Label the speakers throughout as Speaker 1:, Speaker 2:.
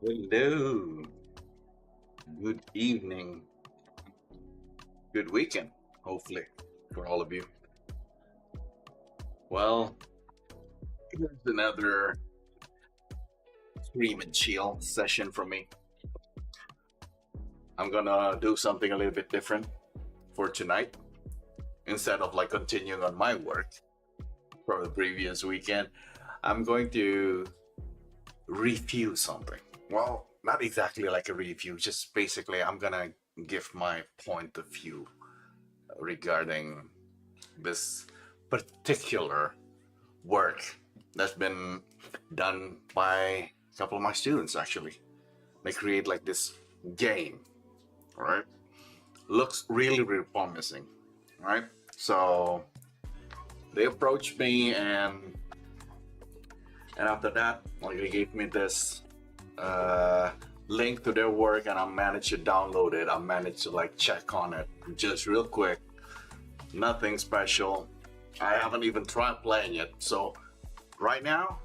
Speaker 1: Hello, good evening, good weekend, hopefully, for all of you. Well, here's another scream and chill session from me. I'm gonna do something a little bit different for tonight. Instead of like continuing on my work from the previous weekend, I'm going to review something. Well, not exactly like a review, just basically, I'm gonna give my point of view regarding this particular work that's been done by a couple of my students actually. They create like this game, right? Looks really, really promising, right? So they approached me and after that, like they gave me this uh, link to their work and I managed to download it. I managed to like check on it just real quick. Nothing special. I haven't even tried playing it. So right now,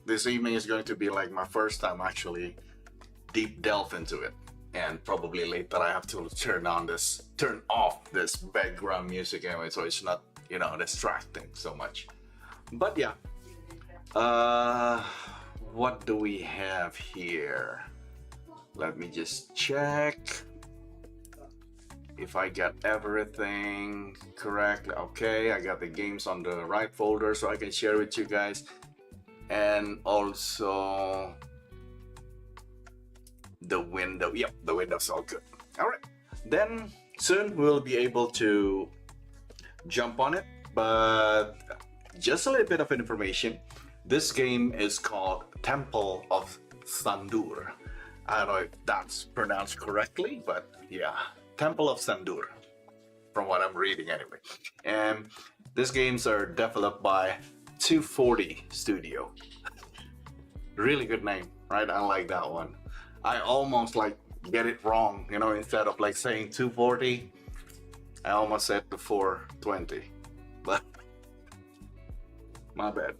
Speaker 1: this evening is going to be like my first time actually deep delve into it. And probably later I have to turn off this background music anyway, so it's not, distracting so much. But yeah, uh, what do we have here? Let me just check if I got everything correctly. Okay, I got the games on the right folder so I can share with you guys. And also the window. Yep, the window's all good. All right, then soon we'll be able to jump on it. But just a little bit of information. This game is called Temple of Sandur. I don't know if that's pronounced correctly, but yeah, Temple of Sandur, from what I'm reading anyway. And these games are developed by 240 Studio. Really good name, right? I like that one. I almost like get it wrong, instead of like saying 240, I almost said the 420, but my bad.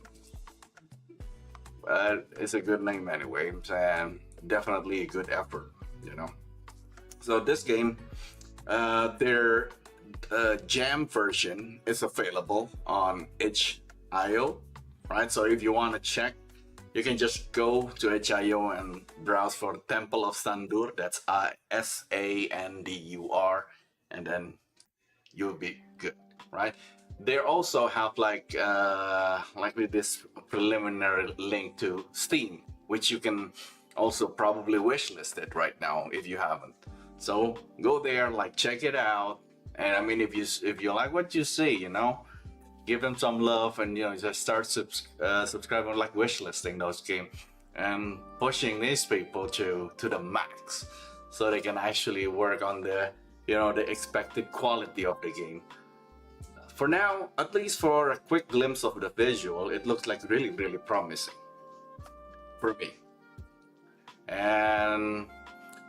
Speaker 1: But it's a good name anyway, and definitely a good effort. So this game, their Jam version is available on itch.io, right? So if you want to check, you can just go to itch.io and browse for Temple of Sandur. That's Sandur, and then you'll be good, right? They also have like with this preliminary link to Steam, which you can also probably wishlist it right now if you haven't. So go there, like check it out, and I mean if you like what you see, give them some love and just start subscribing, like wishlisting those games and pushing these people to the max, so they can actually work on the expected quality of the game. For now, at least for a quick glimpse of the visual, it looks like really, really promising for me. And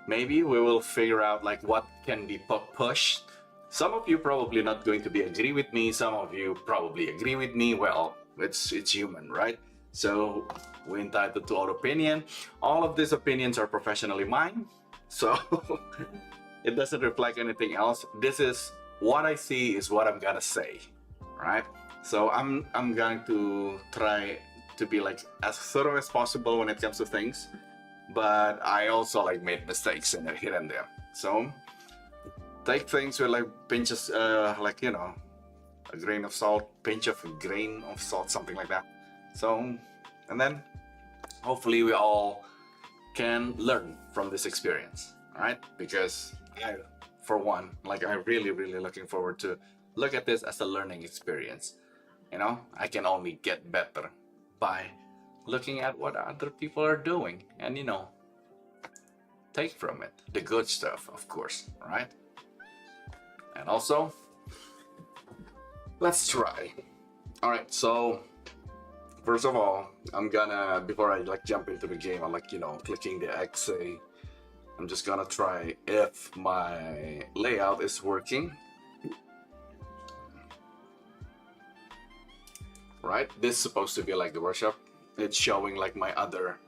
Speaker 1: maybe we will figure out like what can be pushed. Some of you probably not going to be agree with me. Some of you probably agree with me. Well, it's human, right? So we're entitled to our opinion. All of these opinions are professionally mine, so it doesn't reflect anything else. This is what I see is what I'm gonna say, right? So I'm going to try to be like as thorough as possible when it comes to things, but I also like made mistakes in here and there. So take things with like pinches, a grain of salt, pinch of a grain of salt, something like that. So, and then hopefully we all can learn from this experience, right? Because I, for one, like I'm really, really looking forward to look at this as a learning experience. I can only get better by looking at what other people are doing and take from it the good stuff, of course, right? And also, let's try. All right, so first of all, I'm gonna, before I like jump into the game, I'm like, clicking the XA. I'm just gonna try if my layout is working. Right, this is supposed to be like the workshop. It's showing like my other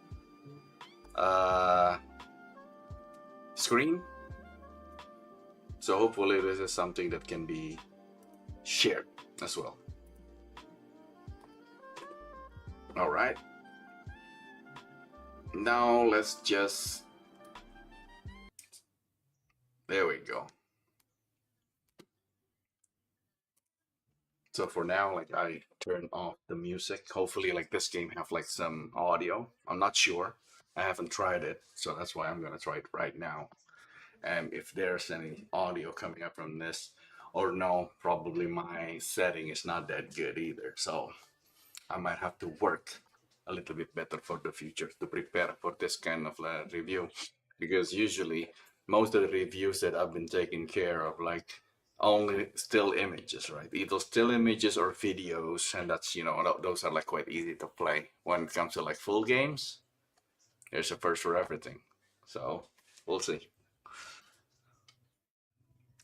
Speaker 1: screen. So hopefully this is something that can be shared as well. All right. Now let's just, there we go. So for now, like I turn off the music. Hopefully like this game have like some audio. I'm not sure. I haven't tried it, so that's why I'm gonna try it right now. And if there's any audio coming up from this, or no, probably my setting is not that good either. So I might have to work a little bit better for the future to prepare for this kind of review, because usually most of the reviews that I've been taking care of, like only still images, right? Either still images or videos, and that's, you know, those are like quite easy to play. When it comes to like full games, there's a first for everything. So we'll see.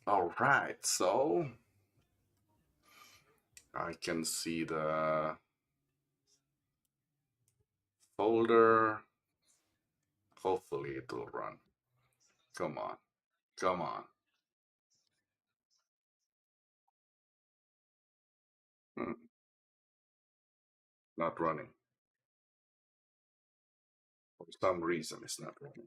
Speaker 1: All right, so I can see the folder. Hopefully it will run. Come on, come on. Hmm, not running. For some reason, it's not running.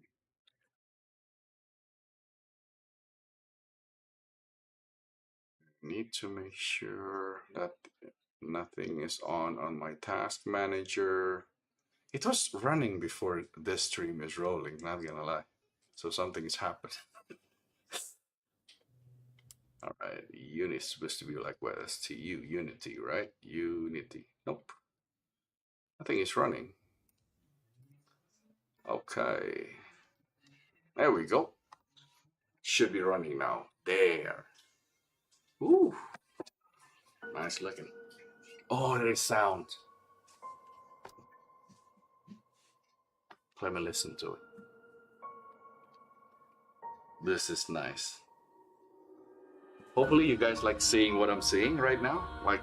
Speaker 1: Need to make sure that nothing is on my task manager. It was running before this stream is rolling, not gonna lie. So something has happened. All right, Unity is supposed to be like what? STU, Unity, right? Unity. Nope. I think it's running. Okay. There we go. Should be running now. There. Ooh, nice looking. Oh, there is sound. Let me listen to it. This is nice. Hopefully you guys like seeing what I'm seeing right now, like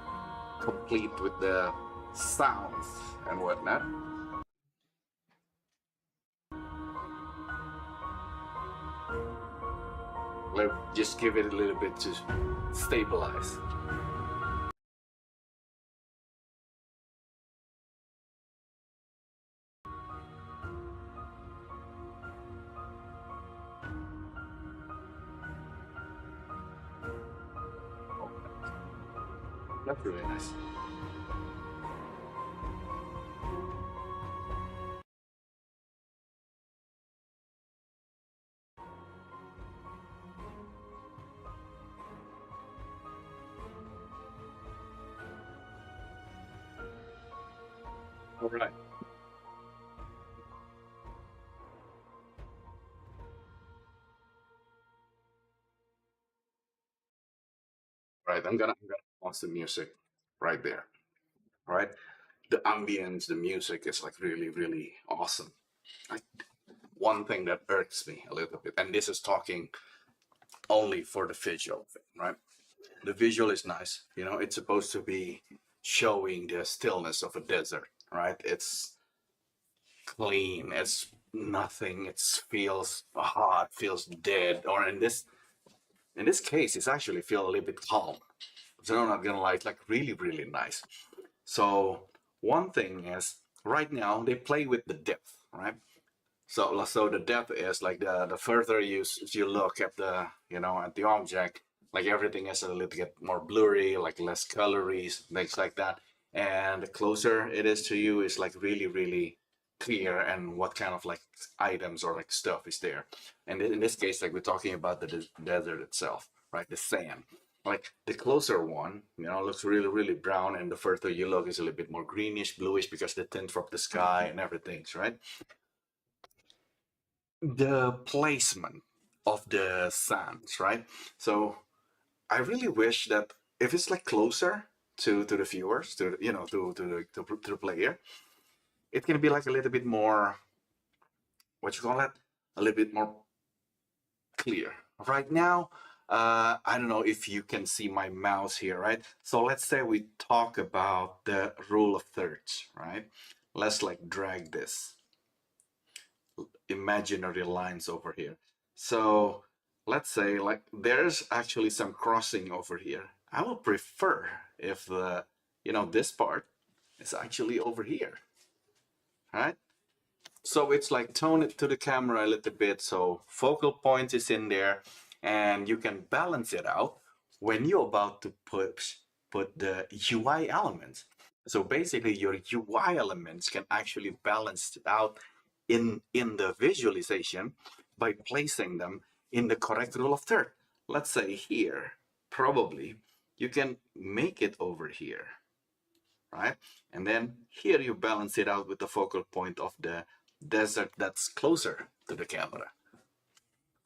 Speaker 1: complete with the sounds and whatnot. Let just give it a little bit to stabilize. That's really nice. All right. Right. I'm gonna pause the music right there. All right. The ambience, the music is like really, really awesome. Like one thing that irks me a little bit, and this is talking only for the visual thing, right? The visual is nice. You know, it's supposed to be showing the stillness of a desert, right? It's clean. It's nothing. It feels hot, feels dead. Or in this case, it's actually feel a little bit calm. So I'm not gonna lie, it's like really, really nice. So one thing is right now they play with the depth, right? So the depth is like the further you look at the, you know, at the object, like everything is a little bit more blurry, like less colories, things like that. And the closer it is to you, is like really, really clear and what kind of like items or like stuff is there. And in this case, like we're talking about the desert itself, right? The sand. Like the closer one, you know, looks really, really brown, and the further you look is a little bit more greenish, bluish because the tint from the sky and everything's right. The placement of the sands, right? So I really wish that if it's like closer to the viewers, to you know, to the player, it can be like a little bit more, what you call it, a little bit more clear. Right now, I don't know if you can see my mouse here, right? So let's say we talk about the rule of thirds, right? Let's like drag this imaginary lines over here. So let's say like there's actually some crossing over here. I will prefer if the, this part is actually over here, right? So it's like tone it to the camera a little bit so focal point is in there, and you can balance it out when you're about to put the UI elements. So basically your UI elements can actually balance it out in the visualization by placing them in the correct rule of third. Let's say here, probably you can make it over here, right? And then here you balance it out with the focal point of the desert that's closer to the camera.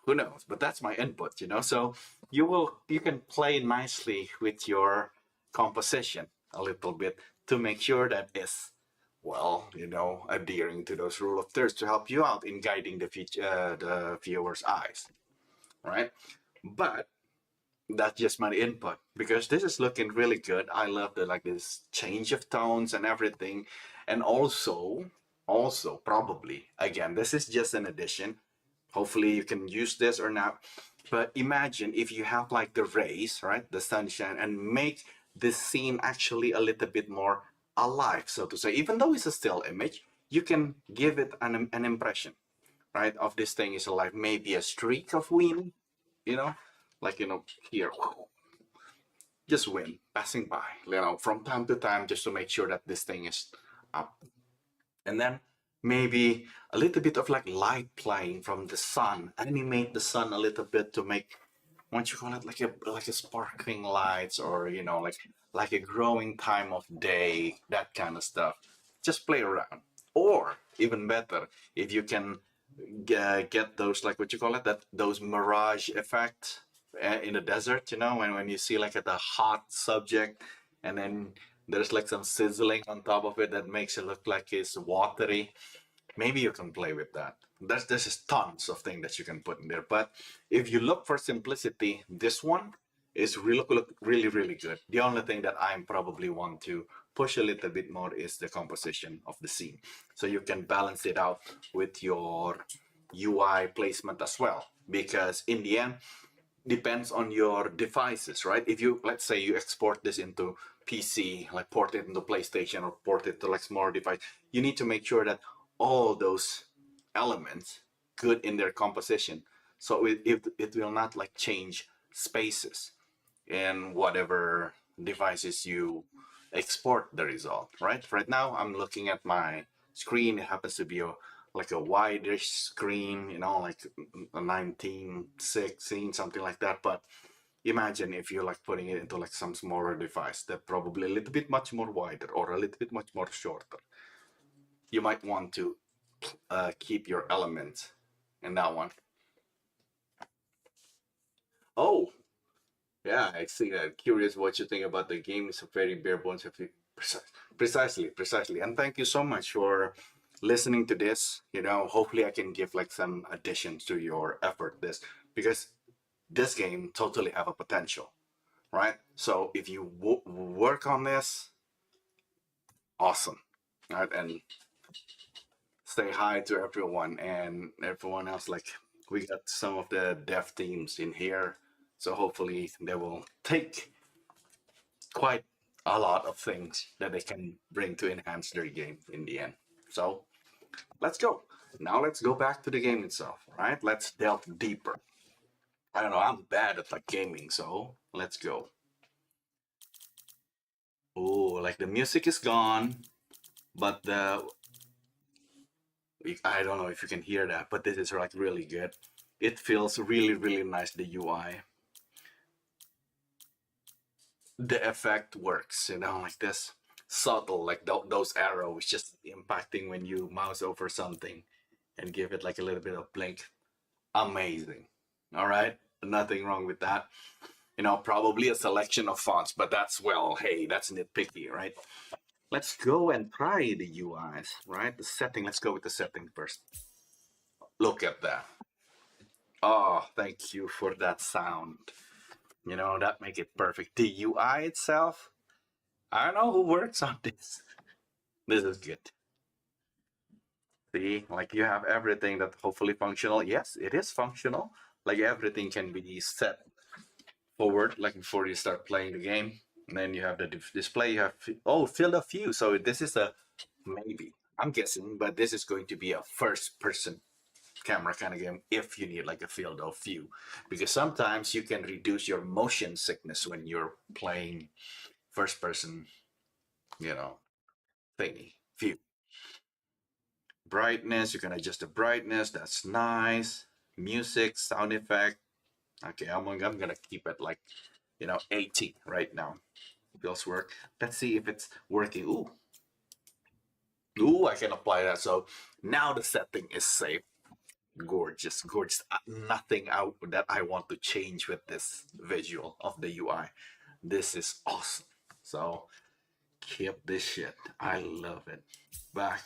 Speaker 1: Who knows? But that's my input. So you can play nicely with your composition a little bit to make sure that it's adhering to those rule of thirds to help you out in guiding the viewer's eyes, right? But that's just my input because this is looking really good. I love the like this change of tones and everything, and also probably again this is just an addition. Hopefully you can use this or not. But imagine if you have like the rays, right, the sunshine, and make this scene actually a little bit more alive, so to say. Even though it's a still image, you can give it an impression, right, of this thing is alive. Maybe a streak of wind, you know, like here just wind passing by, from time to time, just to make sure that this thing is up. And then maybe a little bit of like light playing from the sun. Animate the sun a little bit to make, what you call it, like a sparkling lights, or like a growing time of day, that kind of stuff. Just play around. Or even better, if you can get those, like, what you call it, that those mirage effect in the desert, when you see like at a hot subject, and then there's like some sizzling on top of it that makes it look like it's watery. Maybe you can play with that. There's just tons of things that you can put in there. But if you look for simplicity, this one is look really, really good. The only thing that I probably want to push a little bit more is the composition of the scene. So you can balance it out with your UI placement as well. Because in the end, depends on your devices, right? If you, let's say you export this into PC, like port it into PlayStation or port it to like smaller device, you need to make sure that all those elements good in their composition. So it will not like change spaces in whatever devices you export the result, right? Right now, I'm looking at my screen. It happens to be like a wide-ish screen, like a 1916, something like that. But imagine if you're like putting it into like some smaller device that probably a little bit much more wider or a little bit much more shorter. You might want to keep your elements in that one. Oh, yeah, I see that. Curious what you think about the game. It's a very bare bones of it. Precisely, precisely. And thank you so much for listening to this. Hopefully I can give like some additions to your effort this, because this game totally have a potential, right? So if you work on this, awesome, right? And say hi to everyone and everyone else. Like, we got some of the dev teams in here, so hopefully they will take quite a lot of things that they can bring to enhance their game in the end. So let's go. Now let's go back to the game itself, right? Let's delve deeper. I don't know, I'm bad at like gaming, so let's go. Oh, like the music is gone, but I don't know if you can hear that, but this is like really good. It feels really, really nice, the UI. The effect works, like this subtle, like those arrows just impacting when you mouse over something and give it like a little bit of blink. Amazing. All right, nothing wrong with that. Probably a selection of fonts, but that's, well, hey, that's nitpicky, right? Let's go and try the UIs, right? The setting, let's go with the setting first. Look at that. Oh, thank you for that sound. That make it perfect. The UI itself, I don't know who works on this. This is good. See, like you have everything that hopefully functional. Yes, it is functional. Like everything can be set forward, like before you start playing the game. And then you have the display. You have oh, field of view. So this is a maybe. I'm guessing, but this is going to be a first-person camera kind of game if you need like a field of view, because sometimes you can reduce your motion sickness when you're playing first-person, you know, thingy view. Brightness, you can adjust the brightness. That's nice. Music, sound effect. Okay, I'm gonna keep it like 80 right now. Feels work. Let's see if it's working. Ooh, I can apply that. So now the setting is safe. Gorgeous, gorgeous. Nothing out that I want to change with this visual of the UI. This is awesome. So keep this shit. I love it. Back.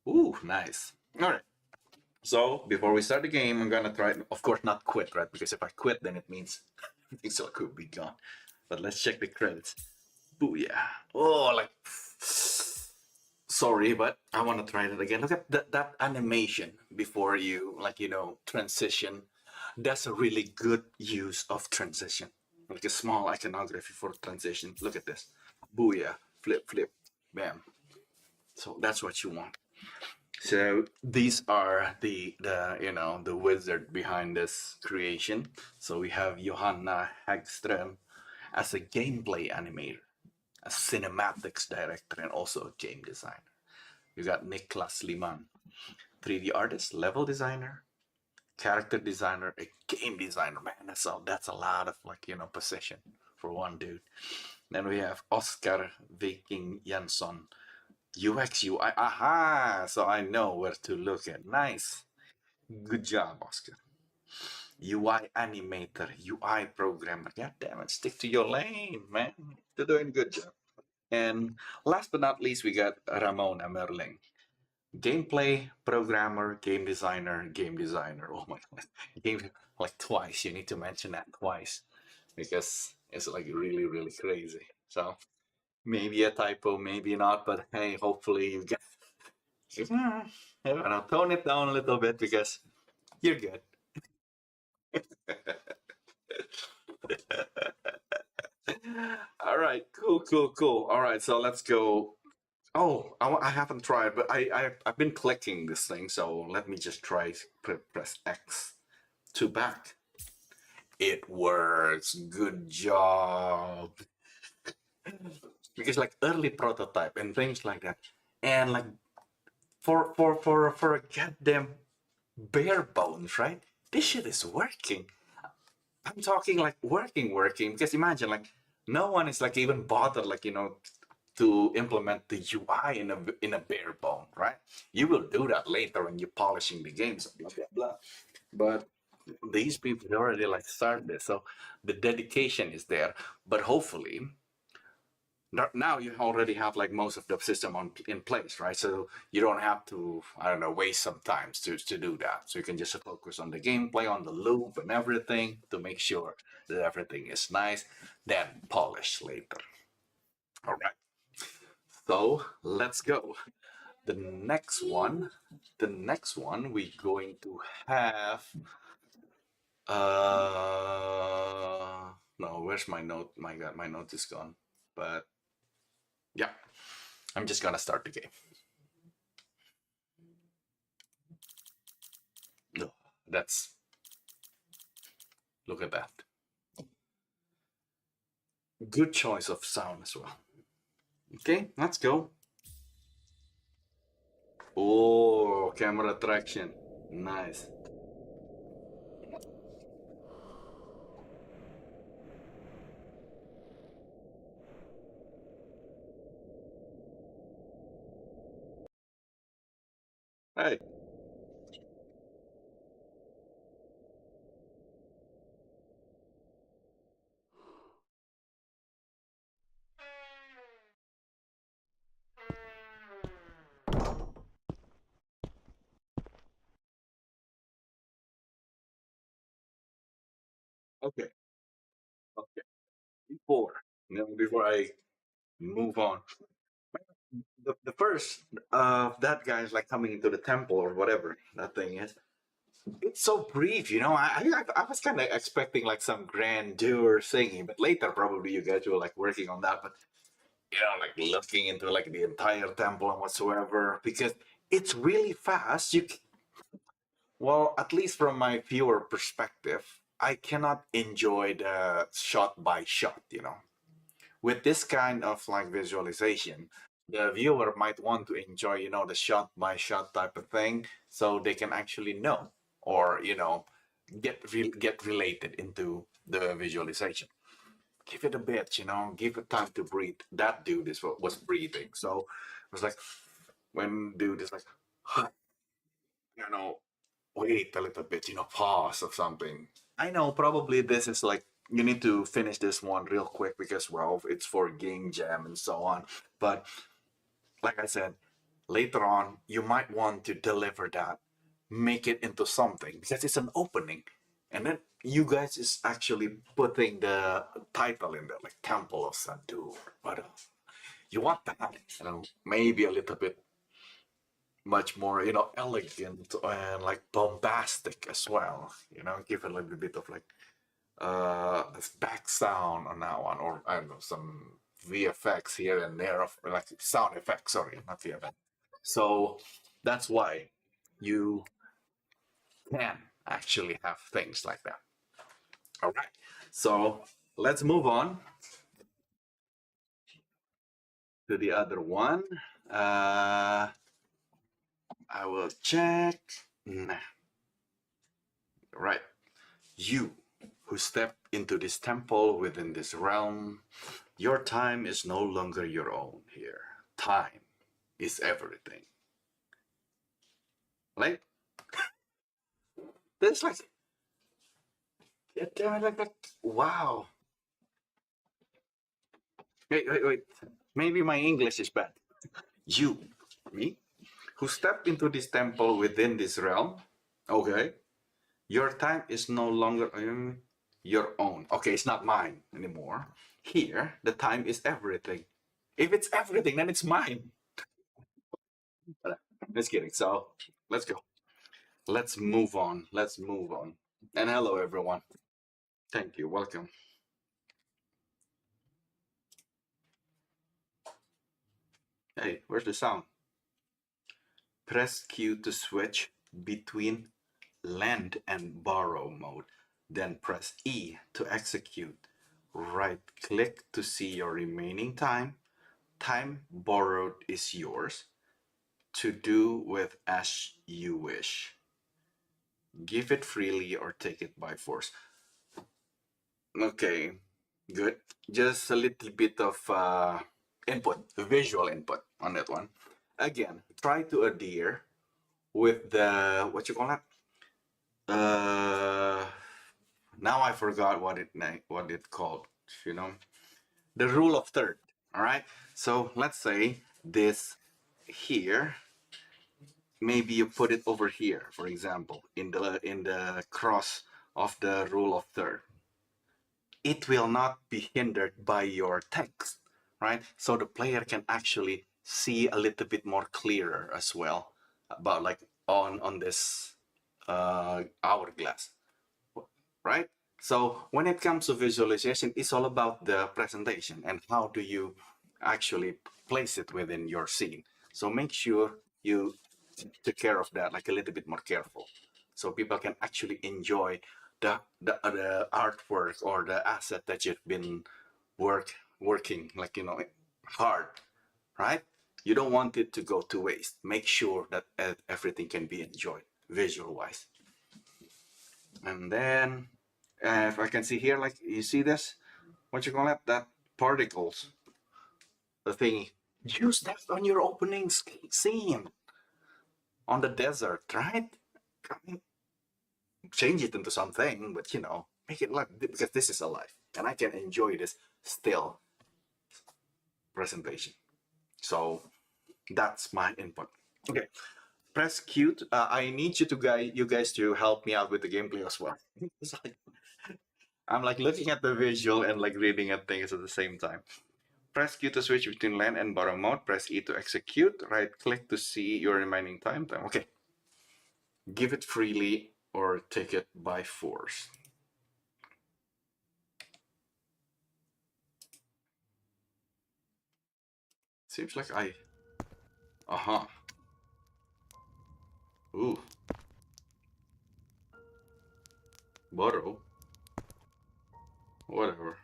Speaker 1: Ooh, nice. All right. So before we start the game, I'm gonna try, of course, not quit, right? Because if I quit, then it means everything could be gone. But let's check the credits. Booyah! Oh, like sorry, but I want to try it again. Look at that animation before you, like transition. That's a really good use of transition. Like a small iconography for transition. Look at this. Booyah! Flip, flip, bam. So that's what you want. So these are the wizard behind this creation. So we have Johanna Hagström as a gameplay animator, a cinematics director, and also a game designer. You got Niklas Liman, 3D artist, level designer, character designer, a game designer. Man, that's a lot of position for one dude. Then we have Oscar Viking Jansson, UX UI. Aha! So I know where to look at. Nice. Good job, Oscar. UI animator, UI programmer. God damn it, stick to your lane, man. You're doing a good job. And last but not least, we got Ramona Merling. Gameplay programmer, game designer, game designer. Oh my god. Game like twice. You need to mention that twice because it's like really, really crazy. So maybe a typo, maybe not, but hey, hopefully you get I don't know, tone it down a little bit because you're good. All right, cool, cool, cool. All right, so let's go. Oh, I haven't tried, but I've been clicking this thing, so let me just try press X to back. It works. Good job. Because like early prototype and things like that, and like for a goddamn bare bones, right? This shit is working. I'm talking like working. Because imagine like no one is like even bothered like to implement the UI in a bare bone, right? You will do that later when you're polishing the games, blah blah blah. But these people already like started this, so the dedication is there. But hopefully now you already have like most of the system in place, right? So you don't have to, I don't know, waste some time to do that. So you can just focus on the gameplay, on the loop and everything to make sure that everything is nice, then polish later. All right. So let's go. The next one, we're going to have no, where's my note? My god, my note is gone. But yeah, I'm just gonna start the game. No, that's look at that. Good choice of sound as well. Okay, let's go. Oh, camera traction. Nice. Hey. Okay. Okay. Before I move on, the first that guy is like coming into the temple or whatever that thing is. It's so brief, you know. I was kind of expecting like some grandeur thingy, but later probably you guys were like working on that. But you know, like looking into like the entire temple and whatsoever, because it's really fast. Well, at least from my viewer perspective, I cannot enjoy the shot by shot. You know, with this kind of like visualization, the viewer might want to enjoy, you know, the shot by shot type of thing, so they can actually know or you know get related into the visualization. Give it a bit, you know, give it time to breathe. That dude is what was breathing, so it was like when dude is like, you know, wait a little bit, you know, pause or something. I know probably this is like you need to finish this one real quick because well, it's for game jam and so on. But like I said, later on you might want to deliver that, make it into something because it's an opening, and then you guys is actually putting the title in there like Temple of Sandur. But you want that, you know, maybe a little bit much more, you know, elegant and like bombastic as well. You know, give a little bit of like back sound on that one, or I don't know, some VFX here and there of like sound effects. Sorry, not VFX. So that's why you can actually have things like that. All right. So let's move on to the other one. Uh, I will check. Nah, right. You who step into this temple within this realm, your time is no longer your own here. Time is everything. Like, there's like, like that. Wow. Wait. Maybe my English is bad. You, me, who step into this temple within this realm, okay, your time is no longer your own. Okay, it's not mine anymore. Here, the time is everything. If it's everything, then it's mine. Just kidding. So let's go. Let's move on. Let's move on. And hello, everyone. Thank you. Welcome. Hey, where's the sound? Press Q to switch between lend and borrow mode. Then press E to execute. Right click to see your remaining time. Time borrowed is yours to do with as you wish. Give it freely or take it by force. Okay, good. Just a little bit of input, visual input on that one. Again, try to adhere with the what you call that? Uh, Now I forgot what it called. You know, the rule of third. All right. So let's say this here. Maybe you put it over here, for example, in the cross of the rule of third. It will not be hindered by your text, right? So the player can actually see a little bit more clearer as well about like on this hourglass, right? So when it comes to visualization, it's all about the presentation and how do you actually place it within your scene. So make sure you take care of that, like a little bit more careful, so people can actually enjoy the artwork or the asset that you've been working like you know hard, right? You don't want it to go to waste. Make sure that everything can be enjoyed visual wise. And then if I can see here, like you see this, what you call it, that particles, the thingy. Use that on your opening scene on the desert, right? I mean, change it into something, but you know, make it like because this is alive, and I can enjoy this still presentation. So that's my input. Okay, press Q. I need you guys to help me out with the gameplay as well. I'm like looking at the visual and like reading at things at the same time. Press Q to switch between land and borrow mode. Press E to execute. Right click to see your remaining time. Okay. Give it freely or take it by force. Seems like I... Uh-huh. Ooh. Borrow. Whatever.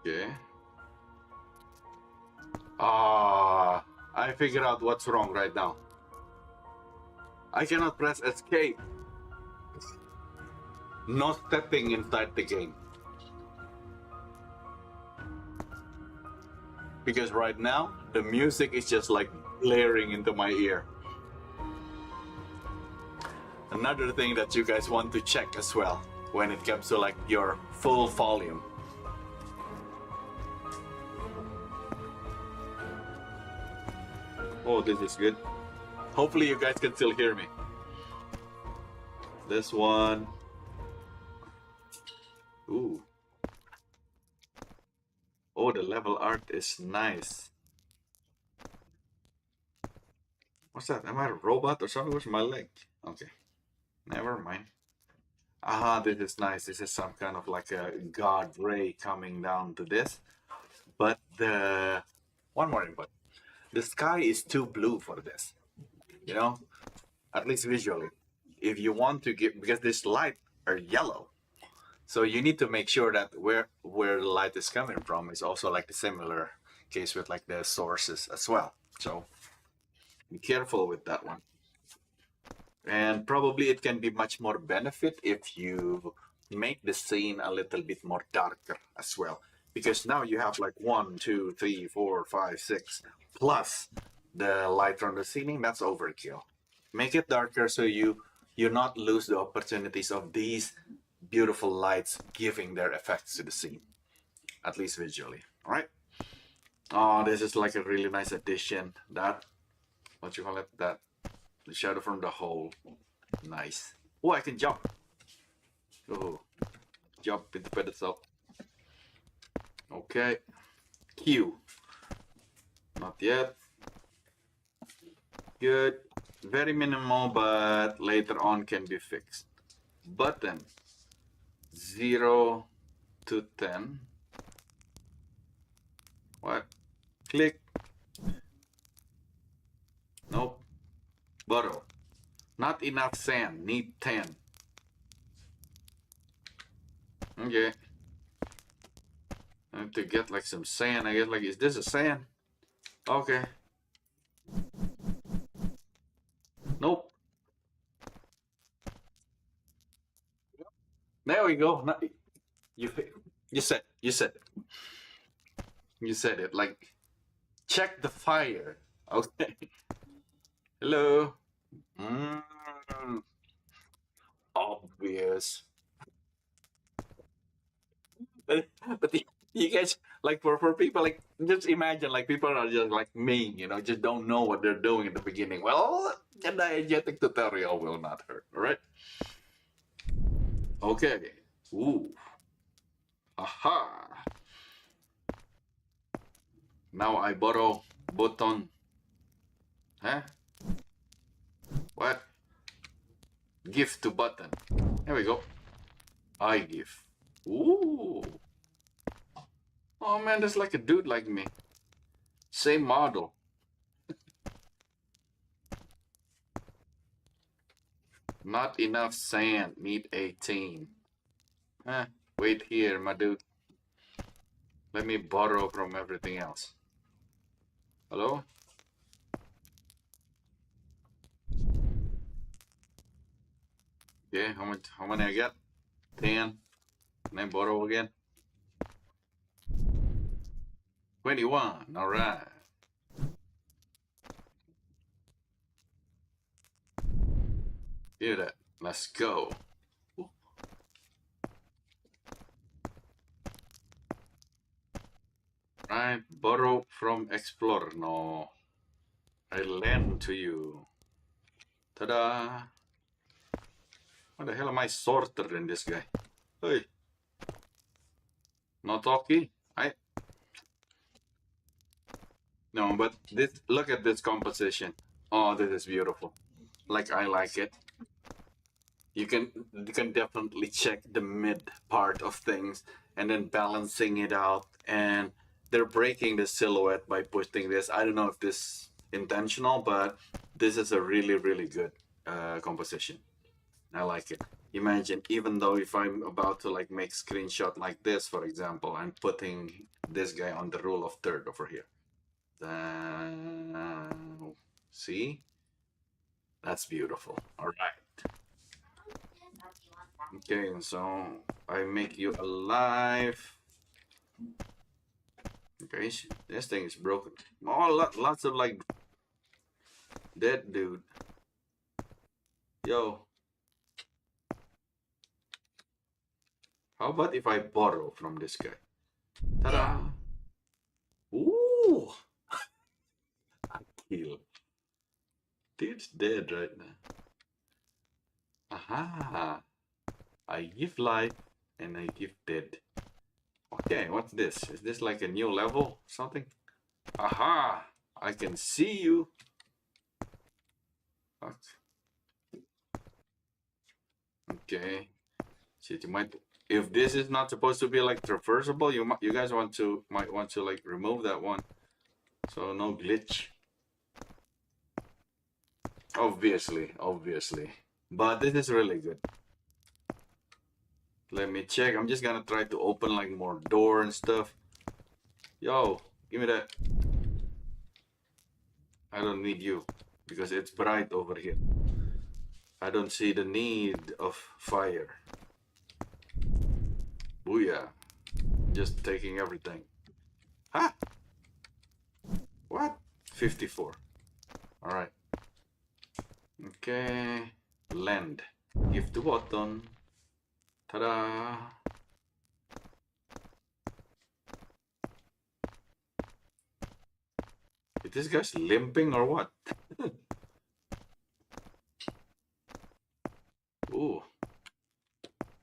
Speaker 1: Okay. I figured out what's wrong right now. I cannot press escape. No stepping inside the game. Because right now, the music is just like blaring into my ear. Another thing that you guys want to check as well when it comes to like your full volume. Oh, this is good. Hopefully you guys can still hear me. This one. Ooh. Oh, the level art is nice. What's that? Am I a robot or something? Where's my leg? Okay. Never mind. Aha, this is nice. This is some kind of like a god ray coming down to this. But the... One more input. The sky is too blue for this. You know? At least visually. If you want to get... Because this light are yellow. So you need to make sure that where the light is coming from is also like the similar case with like the sources as well. So be careful with that one. And probably it can be much more benefit if you make the scene a little bit more darker as well. Because now you have like 1, 2, 3, 4, 5, 6 plus the light from the ceiling. That's overkill. Make it darker so you not lose the opportunities of these beautiful lights giving their effects to the scene, at least visually. All right. Oh, this is like a really nice addition. That, what you call it? That the shadow from the hole. Nice. Oh, I can jump. Oh, jump into pedestal. Okay. Q. Not yet. Good. Very minimal, but later on can be fixed. Button. 0 to 10. What? Click. Nope. Borrow. Not enough sand. Need 10. Okay. I have to get like some sand. I guess like, is this a sand? Okay. Nope. There we go. No, you said it. Like, check the fire. Okay. Hello. Obvious. But you guys, like for people, like just imagine like people are just like me, you know, just don't know what they're doing in the beginning. Well, a diegetic tutorial will not hurt. All right. Okay. Ooh. Aha. Now I borrow button. Huh? What? Give to button. There we go. I give. Ooh. Oh man, that's like a dude like me. Same model. Not enough sand. Need 18. Huh? Wait here, my dude. Let me borrow from everything else. Hello? Okay, how many I get? 10. Can I borrow again? 21. All right. Hear that. Let's go. Right, borrow from Explorer. No. I lend to you. Ta-da. How the hell am I shorter than this guy? Hey. Not talking. No, but this, look at this composition. Oh, this is beautiful. Like, I like it. You can definitely check the mid part of things and then balancing it out, and they're breaking the silhouette by putting this. I don't know if this intentional, but this is a really good composition. I like it. Imagine, even though if I'm about to like make screenshot like this, for example, I'm putting this guy on the rule of third over here. See? That's beautiful. All right. Okay, so I make you alive. Okay, this thing is broken. Oh, lots of like dead dude. Yo. How about if I borrow from this guy? Ta-da! Ooh! I kill. Dude's dead right now. Aha! I give life and I give dead. Okay, what's this? Is this like a new level or something? Aha! I can see you. What? Okay. Shit, you might. If this is not supposed to be like traversable, you guys might want to like remove that one, so no glitch. Obviously. But this is really good. Let me check. I'm just gonna try to open like more door and stuff. Yo, give me that. I don't need you because it's bright over here. I don't see the need of fire. Booyah. Just taking everything. Ha! What? 54. Alright. Okay. Land. Give to button. Ta-da! Is this guy's limping or what? Ooh.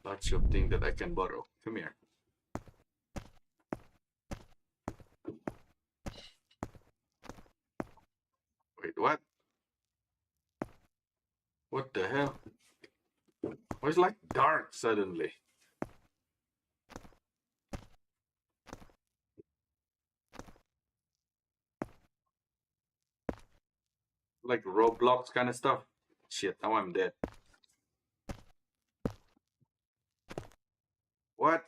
Speaker 1: Lots of things that I can borrow. Come here. Wait, what? What the hell? Why it's like dark suddenly? Like Roblox kind of stuff. Shit, now I'm dead. What?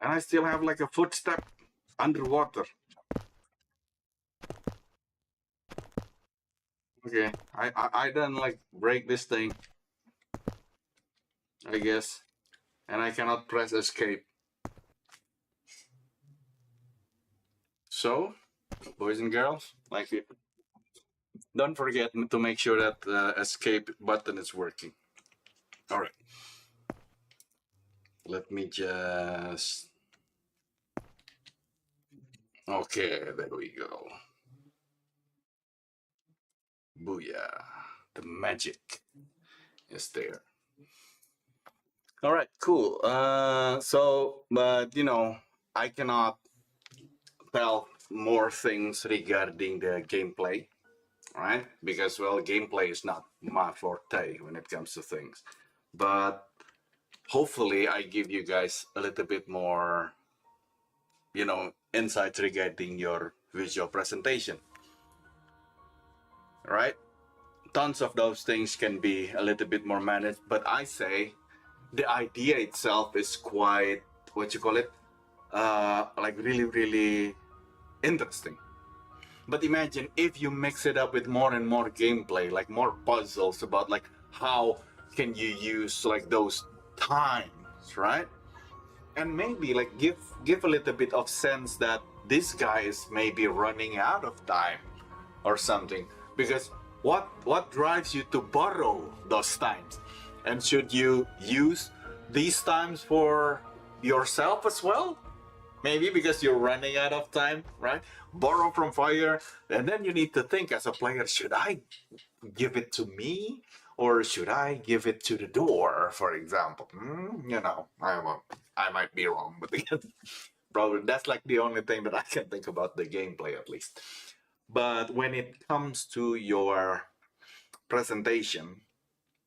Speaker 1: And I still have like a footstep underwater. Okay, I done like break this thing, I guess, and I cannot press escape. So, boys and girls, like it. Don't forget to make sure that the escape button is working. All right. Let me just. Okay, there we go. Booyah. The magic is there. All right, cool. But you know, I cannot tell more things regarding the gameplay, right? Because, well, gameplay is not my forte when it comes to things. But hopefully I give you guys a little bit more, you know, insights regarding your visual presentation, right? Tons of those things can be a little bit more managed, but I say the idea itself is quite, what you call it, like really interesting. But imagine if you mix it up with more and more gameplay, like more puzzles about like how can you use like those times, right? And maybe like give a little bit of sense that this guy is maybe running out of time or something. Because what drives you to borrow those times? And should you use these times for yourself as well? Maybe because you're running out of time, right? Borrow from fire, and then you need to think as a player: should I give it to me, or should I give it to the door, for example? You know, I might be wrong, but again, probably that's like the only thing that I can think about the gameplay at least. But when it comes to your presentation,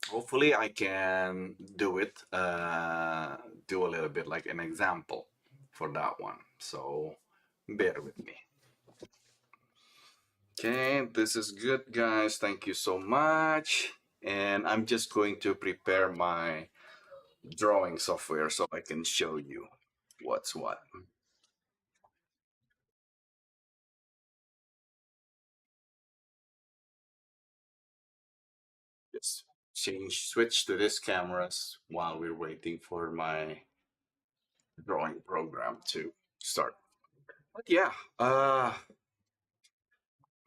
Speaker 1: hopefully I can do it, do a little bit like an example for that one. So bear with me. Okay, this is good, guys. Thank you so much. And I'm just going to prepare my drawing software so I can show you what's what. Just switch to this cameras while we're waiting for my drawing program to start. But yeah,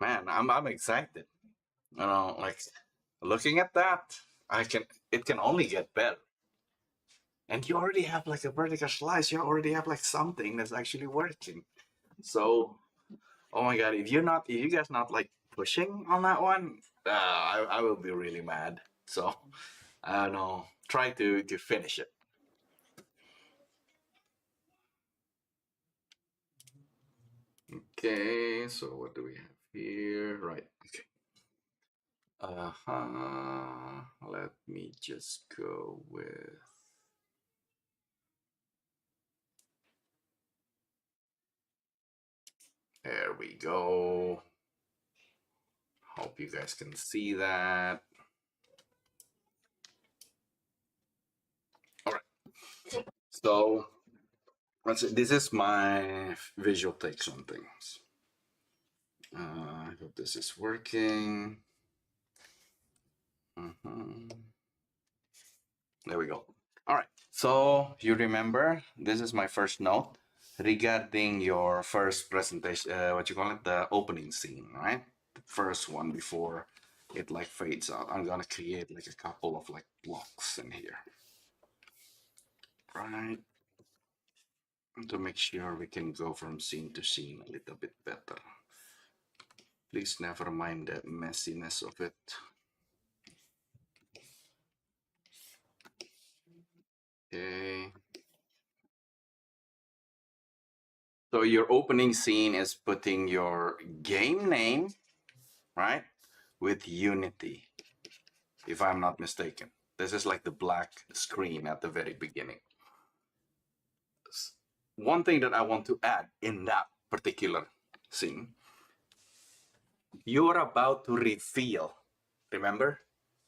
Speaker 1: man, I'm excited. You know, like looking at that, I can it can only get better. And you already have like a vertical slice. You already have like something that's actually working. So, oh my god, if you guys not like pushing on that one, I will be really mad. So, I don't know. Try to finish it. Okay, so what do we have here? Right. Okay. Let me just go with. There we go. Hope you guys can see that. All right. So let's see. This is my visual takes on things. I hope this is working. There we go. All right. So you remember this is my first note regarding your first presentation. What you call it? The opening scene, right? The first one before it like fades out. I'm gonna create like a couple of like blocks in here, right? To make sure we can go from scene to scene a little bit better. Please never mind the messiness of it. Okay. So your opening scene is putting your game name, right, with Unity, if I'm not mistaken. This is like the black screen at the very beginning. One thing that I want to add in that particular scene, you're about to reveal, remember,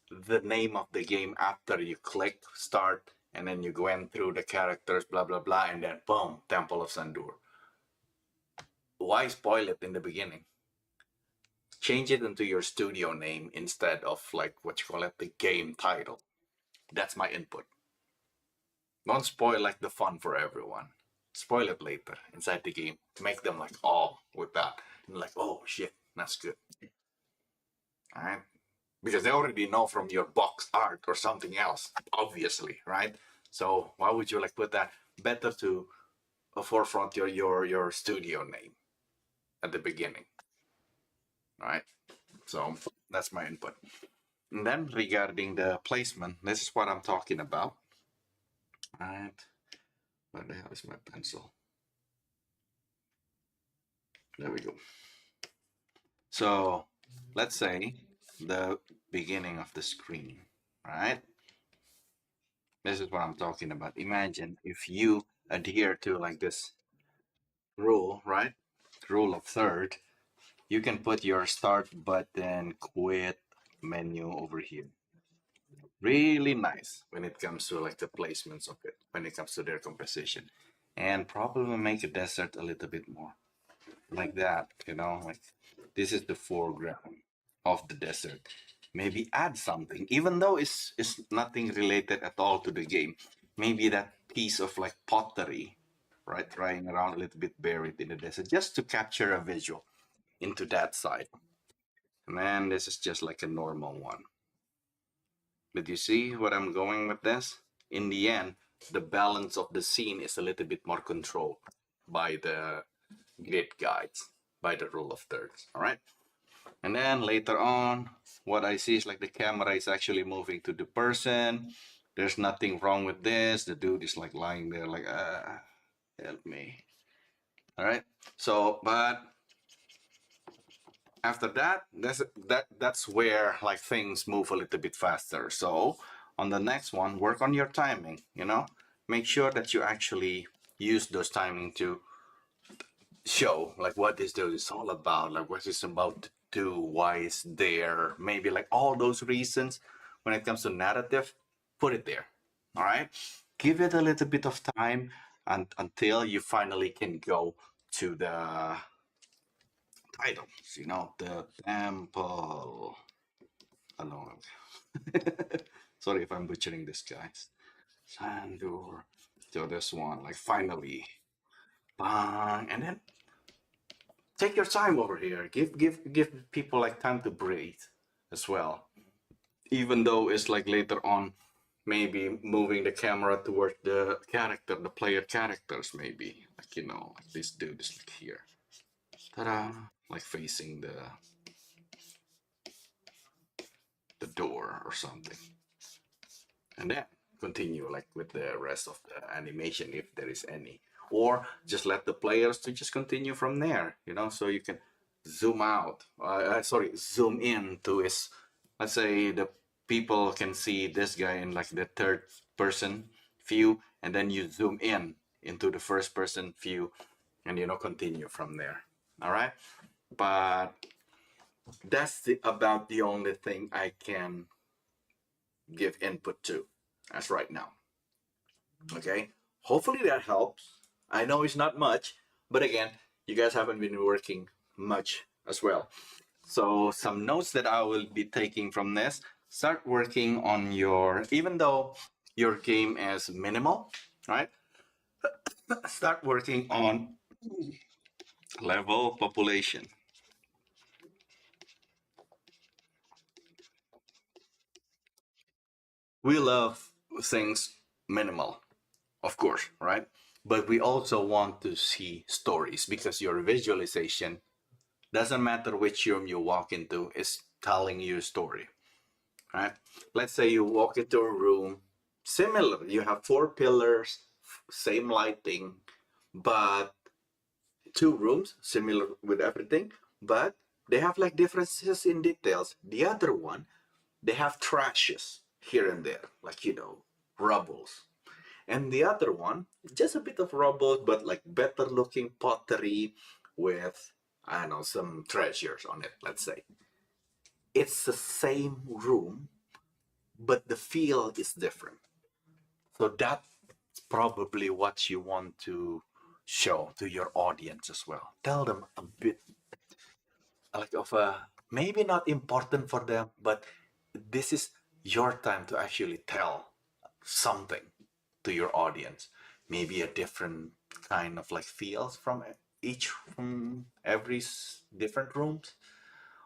Speaker 1: the name of the game after you click start and then you go in through the characters, blah, blah, blah, and then boom, Temple of Sandur. Why spoil it in the beginning? Change it into your studio name instead of like what you call it, the game title. That's my input. Don't spoil like the fun for everyone. Spoil it later inside the game to make them like, oh, with that. And like, oh shit, that's good. Alright? Because they already know from your box art or something else, obviously, right? So why would you like put that? Better to forefront your studio name at the beginning. Right? So that's my input. And then regarding the placement, this is what I'm talking about. Right? Where the hell is my pencil? There we go. So let's say the beginning of the screen, right? This is what I'm talking about. Imagine if you adhere to like this rule, right? Rule of third, you can put your start button, quit menu over here. Really nice when it comes to like the placements of it, when it comes to their composition. And probably make a desert a little bit more like that, you know, like this is the foreground of the desert. Maybe add something, even though it's nothing related at all to the game. Maybe that piece of like pottery, right, lying around a little bit buried in the desert, just to capture a visual into that side. And then this is just like a normal one. But you see what I'm going with this? In the end, the balance of the scene is a little bit more controlled. by the grid guides, by the rule of thirds. All right. And then later on, what I see is like the camera is actually moving to the person. There's nothing wrong with this. The dude is like lying there, like, help me. All right. So, but after that, that's where like things move a little bit faster. So on the next one, work on your timing. Make sure that you actually use those timing to show like what this dude is all about, like what it's about to do, why it's there, maybe like all those reasons. When it comes to narrative, put it there. All right, give it a little bit of time and until you finally can go to the titles, the Temple. Oh, no. Sorry if I'm butchering this, guys. Sandur. So this one, like finally, bang, and then take your time over here. Give people like time to breathe as well. Even though it's like later on, maybe moving the camera towards the character, the player characters, maybe like like this dude is like here, ta-da, like facing the door or something, and then continue like with the rest of the animation if there is any, or just let the players to just continue from there, so you can zoom out, sorry, zoom in to his, let's say the people can see this guy in like the third person view, and then you zoom in into the first person view, and continue from there. All right, but about the only thing I can give input to as right now. Okay. Hopefully that helps. I know it's not much, but again, you guys haven't been working much as well. So, some notes that I will be taking from this, start working on even though your game is minimal, right? Start working on level population. We love things minimal, of course, right? But we also want to see stories because your visualization doesn't matter which room you walk into, it's telling you a story, right? Let's say you walk into a room, similar, you have four pillars, same lighting, but two rooms, similar with everything, but they have like differences in details. The other one, they have trashes here and there, like, rubbles. And the other one, just a bit of rubble, but like better looking pottery with, I don't know, some treasures on it, let's say. It's the same room, but the feel is different. So that's probably what you want to show to your audience as well. Tell them a bit like of a, maybe not important for them, but this is your time to actually tell something to your audience. Maybe a different kind of like feels from from every different rooms,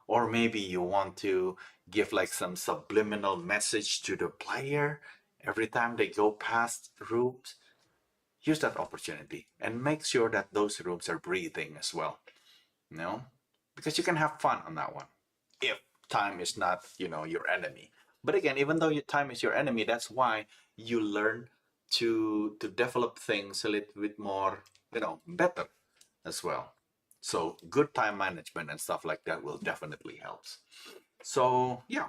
Speaker 1: or maybe you want to give like some subliminal message to the player every time they go past rooms. Use that opportunity and make sure that those rooms are breathing as well, you know because you can have fun on that one if time is not your enemy. But again, even though your time is your enemy, that's why you learn to develop things a little bit more better as well. So good time management and stuff like that will definitely help. So yeah,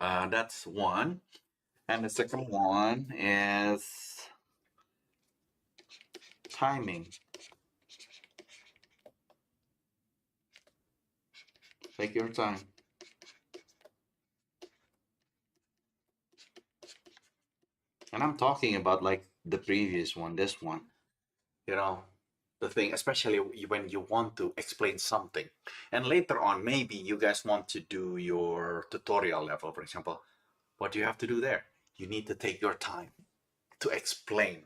Speaker 1: that's one. And the second one is timing. Take your time. And I'm talking about like the previous one, this one, you know, the thing, especially when you want to explain something. And later on, maybe you guys want to do your tutorial level, for example. What do you have to do there? You need to take your time to explain.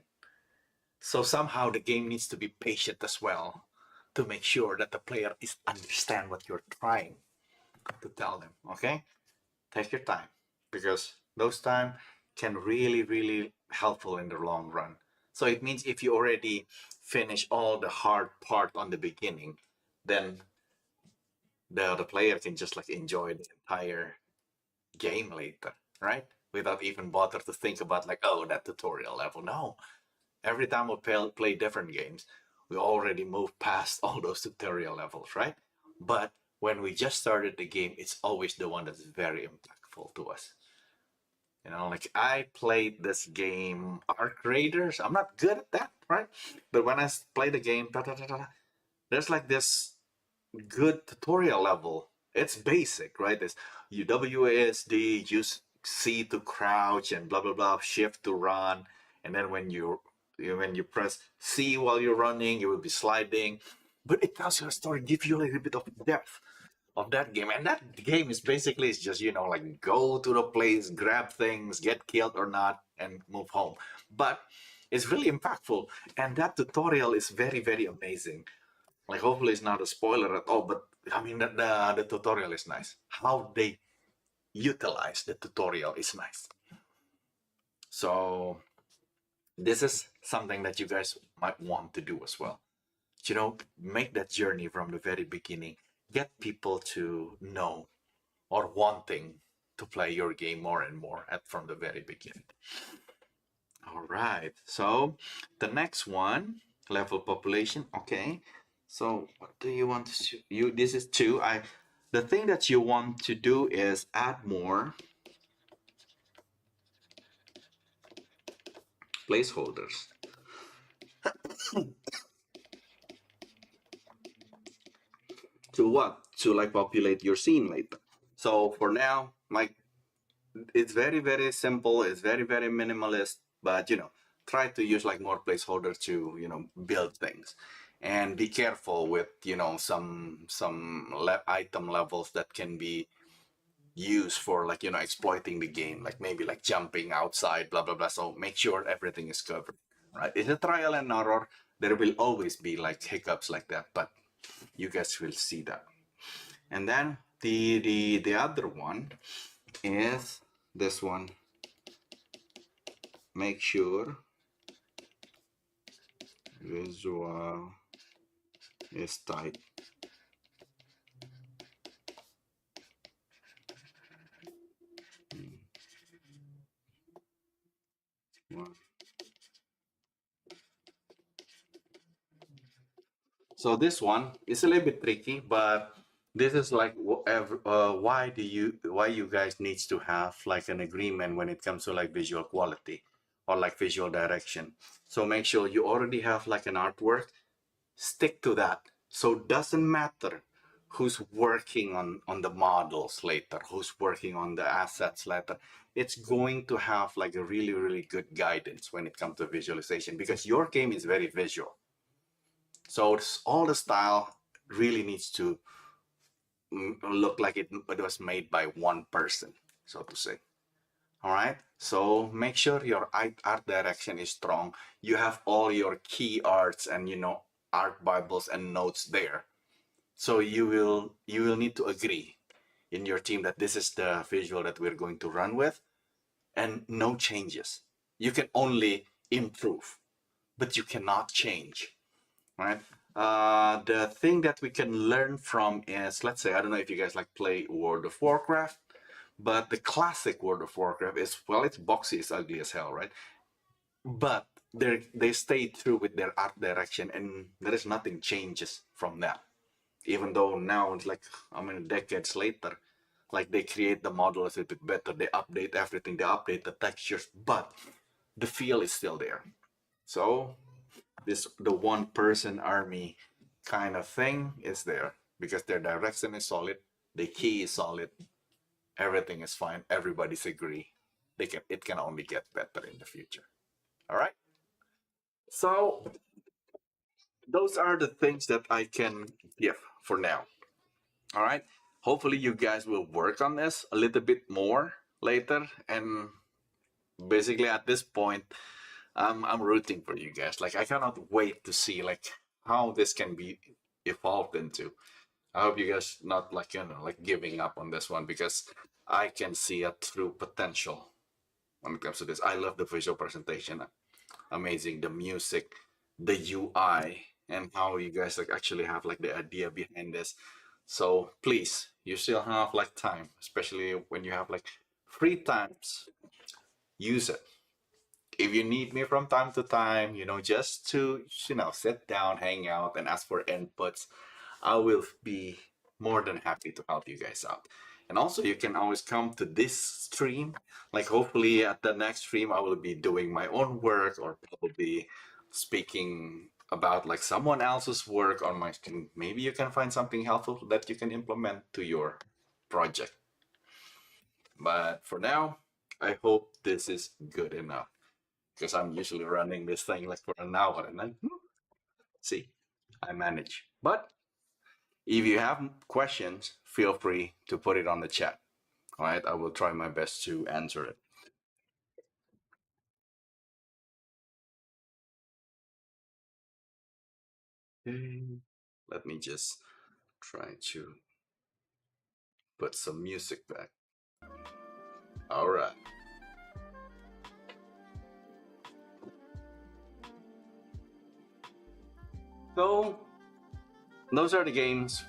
Speaker 1: So somehow the game needs to be patient as well to make sure that the player is understand what you're trying to tell them. Okay? Take your time because those time can really, really helpful in the long run. So it means if you already finish all the hard part on the beginning, then the player can just like enjoy the entire game later, right? Without even bother to think about like, oh, that tutorial level. No, every time we play different games, we already moved past all those tutorial levels, right? But when we just started the game, it's always the one that's very impactful to us. You know, like I played this game, Arc Raiders. I'm not good at that, right? But when I play the game, there's like this good tutorial level. It's basic, right? It's you WASD, use C to crouch and blah blah blah, shift to run, and then when you press C while you're running, you will be sliding. But it tells you a story, gives you a little bit of depth of that game, and that game is basically it's just like go to the place, grab things, get killed or not, and move home. But it's really impactful, and that tutorial is very very amazing. Like hopefully it's not a spoiler at all, but I mean the tutorial is nice. How they utilize the tutorial is nice. So this is something that you guys might want to do as well. Make that journey from the very beginning. Get people to know or wanting to play your game more and more from the very beginning. All right. So the next one, level population. Okay. So what do you want to you? This is two. The thing that you want to do is add more placeholders. To what? To like populate your scene later. So for now, like it's very very simple. It's very very minimalist. But try to use like more placeholders to build things, and be careful with some item levels that can be used for like exploiting the game, like maybe like jumping outside, blah blah blah. So make sure everything is covered. Right? It's a trial and error. There will always be like hiccups like that, but you guys will see that. And then the other one is this one. Make sure visual is tight. So this one is a little bit tricky, but this is like why you guys needs to have like an agreement when it comes to like visual quality or like visual direction. So make sure you already have like an artwork, stick to that. So it doesn't matter who's working on the models later, who's working on the assets later. It's going to have like a really really good guidance when it comes to visualization, because your game is very visual. So all the style really needs to look like it was made by one person, so to say. All right. So make sure your art direction is strong. You have all your key arts and art bibles and notes there. So you will need to agree in your team that this is the visual that we're going to run with, and no changes. You can only improve, but you cannot change. Right. The thing that we can learn from is, let's say, I don't know if you guys like play World of Warcraft, but the classic World of Warcraft is, well, it's boxy, it's ugly as hell, right? But they stay true with their art direction, and there is nothing changes from that. Even though now it's like, I mean, decades later, like they create the model a little bit better, they update everything, they update the textures, but the feel is still there. So the one person army kind of thing is there because their direction is solid, the key is solid, everything is fine, everybody's agree. It can only get better in the future. All right. So those are the things that I can give for now. All right. Hopefully you guys will work on this a little bit more later, and basically at this point I'm rooting for you guys. Like I cannot wait to see like how this can be evolved into. I hope you guys not like like giving up on this one, because I can see a true potential when it comes to this. I love the visual presentation. amazing. The music, the UI, and how you guys like actually have like the idea behind this. So please, you still have like time, especially when you have like free times, use it. If you need me from time to time, just to, sit down, hang out, and ask for inputs, I will be more than happy to help you guys out. And also, you can always come to this stream. Like, hopefully, at the next stream, I will be doing my own work or probably speaking about like someone else's work on my stream. Maybe you can find something helpful that you can implement to your project. But for now, I hope this is good enough because I'm usually running this thing like for an hour and then see, I manage. But if you have questions, feel free to put it on the chat. All right, I will try my best to answer it. Okay. Let me just try to put some music back. All right. So those are the games.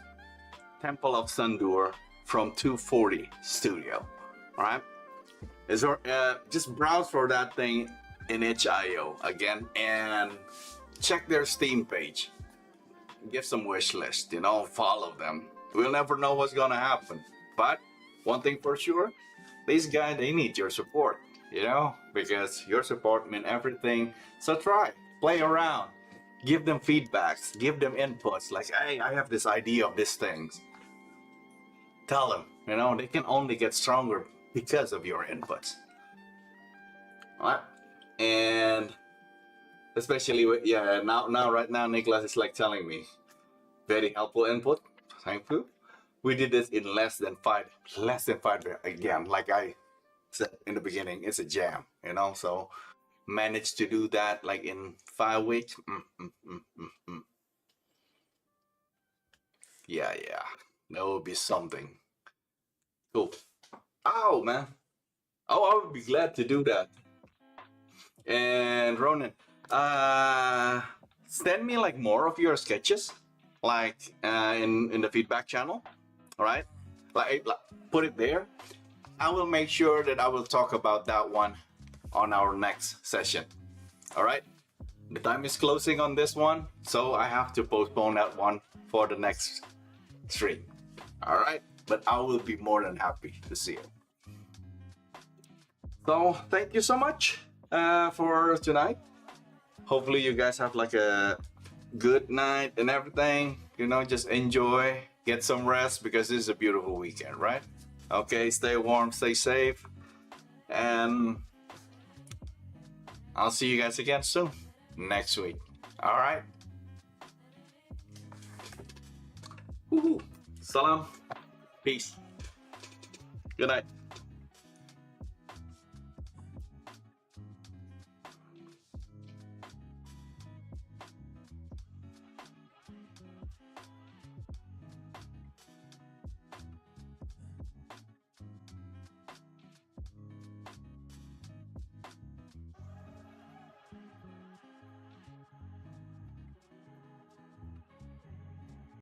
Speaker 1: Temple of Sandur from 240 Studio. All right. Just browse for that thing in itch.io again and check their Steam page. Give some wish list, follow them. We'll never know what's gonna happen. But one thing for sure, these guys, they need your support, because your support means everything. So try, play around, give them feedbacks, give them inputs like, hey, I have this idea of these things. Tell them, they can only get stronger because of your inputs. All right? And especially with, right now, Nicholas is like telling me, very helpful input. Thank you. We did this in less than five again. Like I said in the beginning, it's a jam, so managed to do that like in 5 weeks. Yeah, that would be something. Cool. Oh, man. Oh, I would be glad to do that. And Ronan, send me like more of your sketches, like in the feedback channel. All right, like put it there. I will make sure that I will talk about that one on our next session. All right, the time is closing on this one, so I have to postpone that one for the next stream. All right, but I will be more than happy to see it. So thank you so much for tonight. Hopefully you guys have like a good night and everything. Just enjoy, get some rest because this is a beautiful weekend, right? Okay, stay warm, stay safe, and I'll see you guys again soon next week. All right. Woohoo. Salam. Peace. Good night.